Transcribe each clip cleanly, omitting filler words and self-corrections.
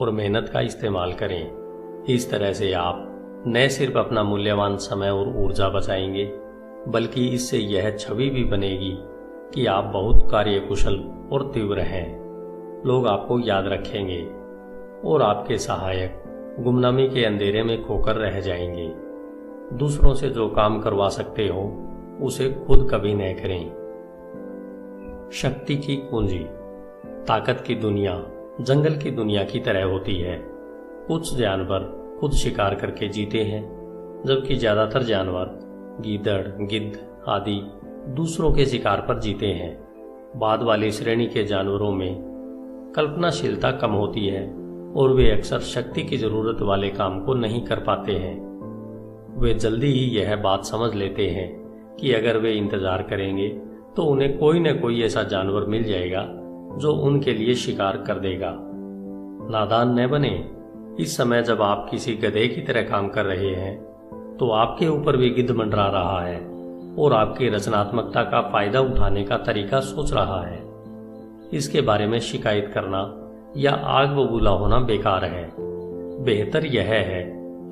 और मेहनत का इस्तेमाल करें। इस तरह से आप न सिर्फ अपना मूल्यवान समय और ऊर्जा बचाएंगे, बल्कि इससे यह छवि भी बनेगी कि आप बहुत कार्यकुशल और तीव्र हैं। लोग आपको याद रखेंगे और आपके सहायक गुमनामी के अंधेरे में खोकर रह जाएंगे। दूसरों से जो काम करवा सकते हो उसे खुद कभी न करें। शक्ति की कुंजी। ताकत की दुनिया जंगल की दुनिया की तरह होती है। कुछ जानवर खुद शिकार करके जीते हैं, जबकि ज्यादातर जानवर गीदड़, गिद्ध आदि दूसरों के शिकार पर जीते हैं। बाद वाली श्रेणी के जानवरों में कल्पनाशीलता कम होती है और वे अक्सर शक्ति की जरूरत वाले काम को नहीं कर पाते हैं। वे जल्दी ही यह बात समझ लेते हैं कि अगर वे इंतजार करेंगे तो उन्हें कोई न कोई ऐसा जानवर मिल जाएगा जो उनके लिए शिकार कर देगा। नादान न बने। इस समय जब आप किसी गधे की तरह काम कर रहे हैं तो आपके ऊपर भी गिद्ध मंडरा रहा है और आपकी रचनात्मकता का फायदा उठाने का तरीका सोच रहा है। इसके बारे में शिकायत करना या आग बबूला होना बेकार है। बेहतर यह है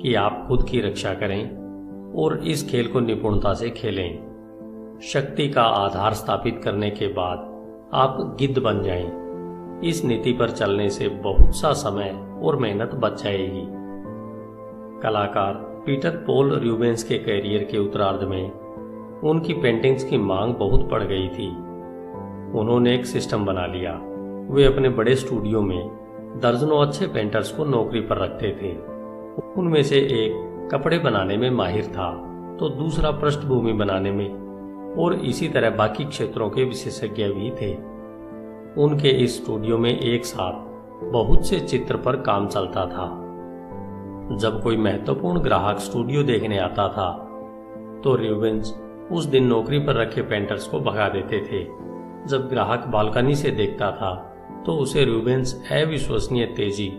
कि आप खुद की रक्षा करें और इस खेल को निपुणता से खेलें। शक्ति का आधार स्थापित करने के बाद आप गिद्ध बन जाएं। इस नीति पर चलने से बहुत सा समय और मेहनत बच जाएगी। कलाकार पीटर पॉल रूबेंस के कैरियर के उत्तरार्ध में उनकी पेंटिंग्स की मांग बहुत बढ़ गई थी। उन्होंने एक सिस्टम बना लिया। वे अपने बड़े स्टूडियो में दर्जनों अच्छे पेंटर्स को नौकरी पर रखते थे। उनमें से एक कपड़े बनाने में माहिर था तो दूसरा पृष्ठभूमि बनाने में, और इसी तरह बाकी क्षेत्रों के विशेषज्ञ भी थे। उनके इस स्टूडियो में एक साथ बहुत से चित्र पर काम चलता था। जब कोई महत्वपूर्ण ग्राहक स्टूडियो देखने आता था तो रूबेंस उस दिन नौकरी पर रखे पेंटर्स को भगा देते थे। जब ग्राहक बालकनी से देखता था तो उसे रूबेंस अविश्वसनीय तेजी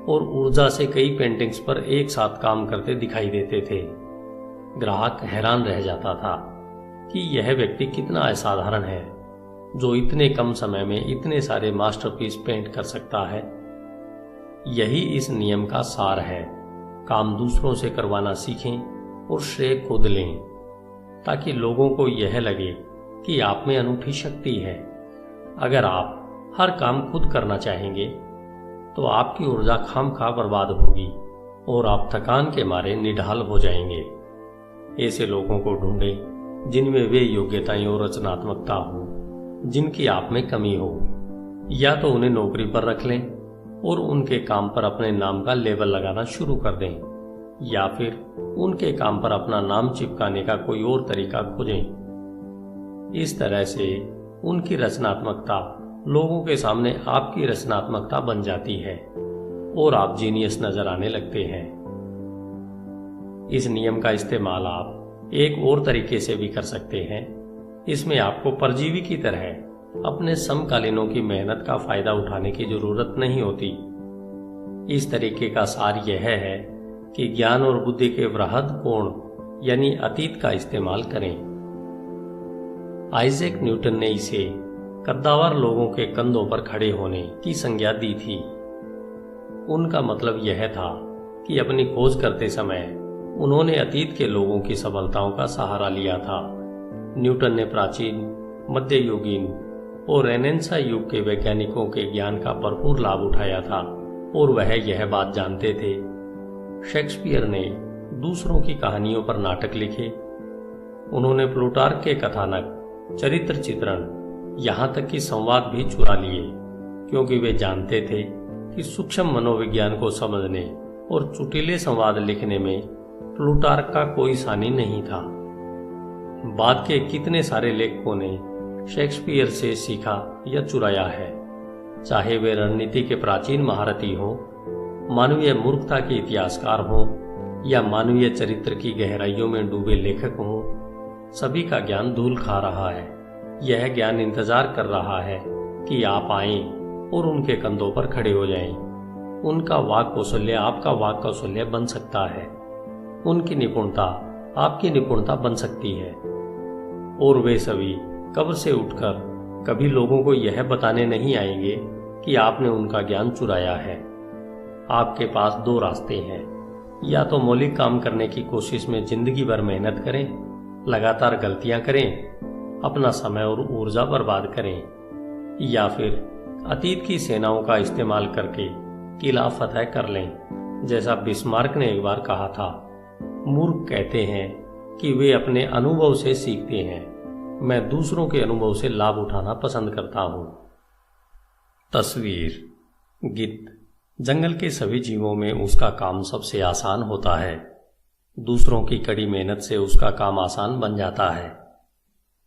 और ऊर्जा से कई पेंटिंग्स पर एक साथ काम करते दिखाई देते थे। ग्राहक हैरान रह जाता था कि यह व्यक्ति कितना असाधारण है जो इतने कम समय में इतने सारे मास्टरपीस पेंट कर सकता है। यही इस नियम का सार है। काम दूसरों से करवाना सीखें और श्रेय खुद लें, ताकि लोगों को यह लगे कि आप में अनूठी शक्ति है। अगर आप हर काम खुद करना चाहेंगे तो आपकी ऊर्जा खामखा बर्बाद होगी और आप थकान के मारे निढाल हो जाएंगे। ऐसे लोगों को ढूंढें जिनमें वे योग्यताएं और रचनात्मकता हो जिनकी आप में कमी हो। या तो उन्हें नौकरी पर रख लें और उनके काम पर अपने नाम का लेबल लगाना शुरू कर दें, या फिर उनके काम पर अपना नाम चिपकाने का कोई और तरीका खोजें। इस तरह से उनकी रचनात्मकता लोगों के सामने आपकी रचनात्मकता बन जाती है और आप जीनियस नजर आने लगते हैं। इस नियम का इस्तेमाल आप एक और तरीके से भी कर सकते हैं। इसमें आपको परजीवी की तरह अपने समकालीनों की मेहनत का फायदा उठाने की जरूरत नहीं होती। इस तरीके का सार यह है कि ज्ञान और बुद्धि के वृहद कोण यानी अतीत का इस्तेमाल करें। आइजैक न्यूटन ने इसे कद्दावर लोगों के कंधों पर खड़े होने की संज्ञा दी थी। उनका मतलब यह था कि अपनी खोज करते समय उन्होंने अतीत के लोगों की सफलताओं का सहारा लिया था। न्यूटन ने प्राचीन, मध्ययुगीन और रेनेसां युग के वैज्ञानिकों के ज्ञान का भरपूर लाभ उठाया था और वह यह बात जानते थे। शेक्सपियर ने दूसरों की कहानियों पर नाटक लिखे। उन्होंने प्लूटार्क के कथानक, चरित्र चित्रण, यहाँ तक कि संवाद भी चुरा लिए, क्योंकि वे जानते थे कि सूक्ष्म मनोविज्ञान को समझने और चुटीले संवाद लिखने में प्लूटार्क का कोई सानी नहीं था। बाद के कितने सारे लेखकों ने शेक्सपियर से सीखा या चुराया है, चाहे वे रणनीति के प्राचीन महारथी हों, मानवीय मूर्खता के इतिहासकार हों या मानवीय चरित्र की गहराइयों में डूबे लेखक हों। सभी का ज्ञान धूल खा रहा है। यह ज्ञान इंतजार कर रहा है कि आप आएं और उनके कंधों पर खड़े हो जाएं। उनका वाक कौशल्य आपका वाक कौशल्य बन सकता है। उनकी निपुणता आपकी निपुणता बन सकती है। और वे सभी कब्र से उठकर कभी लोगों को यह बताने नहीं आएंगे कि आपने उनका ज्ञान चुराया है। आपके पास दो रास्ते हैं। या तो मौलिक काम करने की कोशिश में जिंदगी भर मेहनत करें, लगातार गलतियां करें, अपना समय और ऊर्जा बर्बाद करें, या फिर अतीत की सेनाओं का इस्तेमाल करके किला फतह कर लें। जैसा बिस्मार्क ने एक बार कहा था, मूर्ख कहते हैं कि वे अपने अनुभव से सीखते हैं, मैं दूसरों के अनुभव से लाभ उठाना पसंद करता हूं। तस्वीर: गिद्ध। जंगल के सभी जीवों में उसका काम सबसे आसान होता है। दूसरों की कड़ी मेहनत से उसका काम आसान बन जाता है।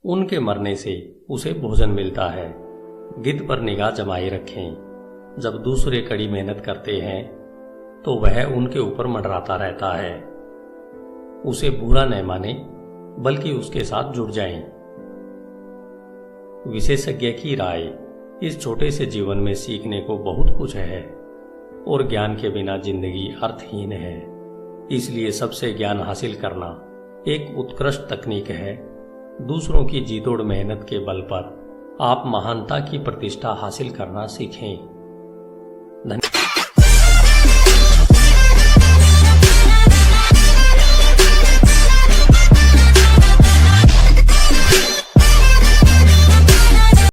उनके मरने से उसे भोजन मिलता है। गिद्ध पर निगाह जमाए रखें। जब दूसरे कड़ी मेहनत करते हैं तो वह उनके ऊपर मंडराता रहता है। उसे बुरा न माने, बल्कि उसके साथ जुड़ जाएं। विशेषज्ञ की राय: इस छोटे से जीवन में सीखने को बहुत कुछ है और ज्ञान के बिना जिंदगी अर्थहीन है। इसलिए सबसे ज्ञान हासिल करना एक उत्कृष्ट तकनीक है। दूसरों की जीतोड़ मेहनत के बल पर आप महानता की प्रतिष्ठा हासिल करना सीखें।